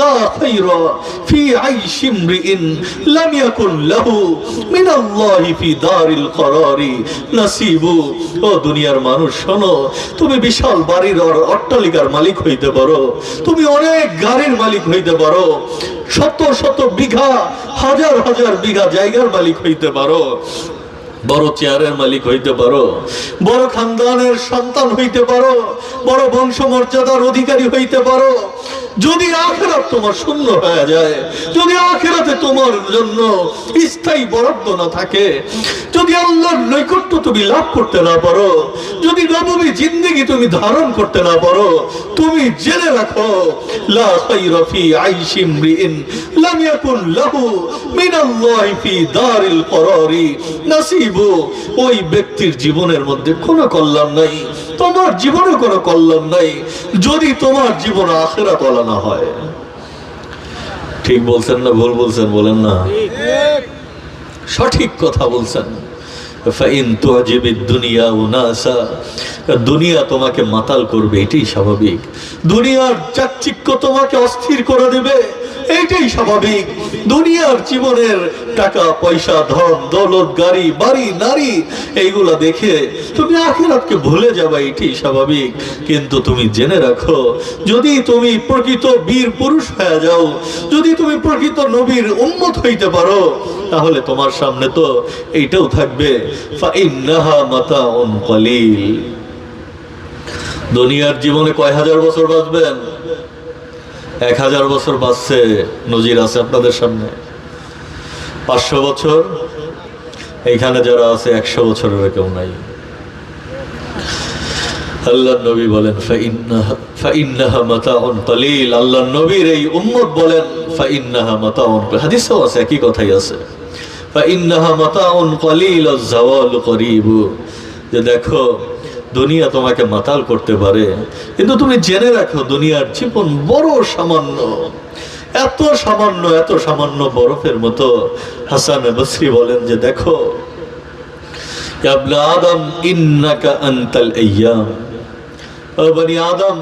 লা খায়রা ফি আইশি ইমরিইন লাম ইয়াকুন লাহু মিনাল্লাহি ফি দারিল করারি নাসিবু। ও দুনিয়ার মানুষ শোনো, তুমি বিশাল বাড়ির অট্টালিকার মালিক হইতে পারো, তুমি অনেক গাড়ির মালিক হইতে পারো, শত শত বিঘা হাজার হাজার বিঘা জায়গার মালিক হইতে পারো, বড় চেয়ারের মালিক হইতে পারো, বড় খানদানের সন্তান হইতে পারো, বড় বংশমর্যাদার অধিকারী হইতে পারো, যদি আখিরাত তোমার শূন্য হয়ে যায়, যদি আখিরাতে তোমার জন্য স্থায়ী বরাদ্দ না থাকে, যদি আল্লাহর নৈকট্য তুমি লাভ করতে না পারো, যদি নববী জিন্দেগি তুমি ধারণ করতে না পারো, তুমি জেনে রাখো লা খায়রা ফি আইশি ইমরিইন লাম ইয়াকুন লাহু মিনাল্লাহি ফি দারিল করারি নাসিবু। ওই ব্যক্তির জীবনের মধ্যে কোনো কল্যাণ নাই, তোমার জীবনে কোনো কল্যাণ নাই, যদি তোমার জীবন আখিরাত ওয়ালা না হয়। ঠিক বলছেন না ভুল বলছেন? বলেন না, সঠিক কথা বলছেন। ফাইন তুআজিবিদ দুনিয়া উনাসা, দুনিয়া তোমাকে মাতাল করবে, এটাই স্বাভাবিক। দুনিয়ার চাকচিক্য তোমাকে অস্থির করে দেবে, এইটাই স্বাভাবিক। দুনিয়ার জীবনের টাকা পয়সা, ধন দৌলত, গাড়ি বাড়ি, নারী, এইগুলা দেখে তুমি আখিরাতকে ভুলে যাবে, এটাই স্বাভাবিক। কিন্তু তুমি জেনে রাখো, যদি তুমি প্রকৃত বীর পুরুষ হয়ে যাও, যদি তুমি প্রকৃত নবীর উম্মত হইতে পারো, তাহলে তোমার সামনে তো এইটাও থাকবে, ফাইন্নাহা মাতাউন কলিল। দুনিয়ার জীবনে কয় হাজার বছর বাঁচবেন? 1000 বছর বাঁচছে, নজির আছে আপনাদের সামনে। 500 বছর, এইখানে যারা আছে 100 বছরের কেউ নাই। আল্লাহর নবী বলেন ফাইন্নাহা মাতাউন কলিল। আল্লাহর নবীর এই উম্মত বলেন ফাইন্নাহা মাতাউন, হাদিসেও আছে, একই কথাই আছে, ফাইন্নাহা মাতাউন কলিল ওয়াজ জাওয়ালু করিব। যে দেখো, দুনিয়া তোমাকে মাতাল করতে পারে, কিন্তু তুমি জেনে রাখো দুনিয়ার জীবন বড় সামান্য, এত সামান্য, এত সামান্য, বরফের মতো। হাসান বসরি বলেন যে দেখো, ইয়া ইবনে আদম ইন্নাকা আনতাল আইয়াম, ও বনি আদম,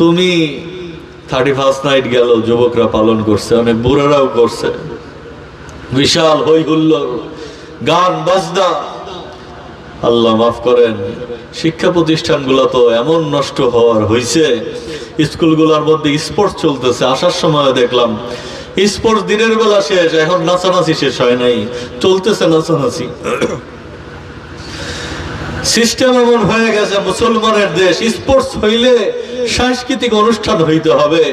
তুমি 31st নাইট গেল, যুবকরা পালন করছে, অনেক বুড়ারাও করছে, বিশাল হই হুল্লোড়, গান বাজনা। আল্লাহ মাফ করেন, শিক্ষা প্রতিষ্ঠানগুলো তো এমন নষ্ট হওয়ার হয়েছে, স্কুলগুলোর মধ্যে স্পোর্টস চলতেছে, আসার সময় দেখলাম স্পোর্টস দিনের বেলা শেষ, এখন নাচানাচি শেষ হয় নাই, চলতেছে নাচানাচি। সিস্টেম এমন হয়ে গেছে, মুসলমানের দেশ, স্পোর্টস হইলে সাংস্কৃতিক অনুষ্ঠান হইতে হবে।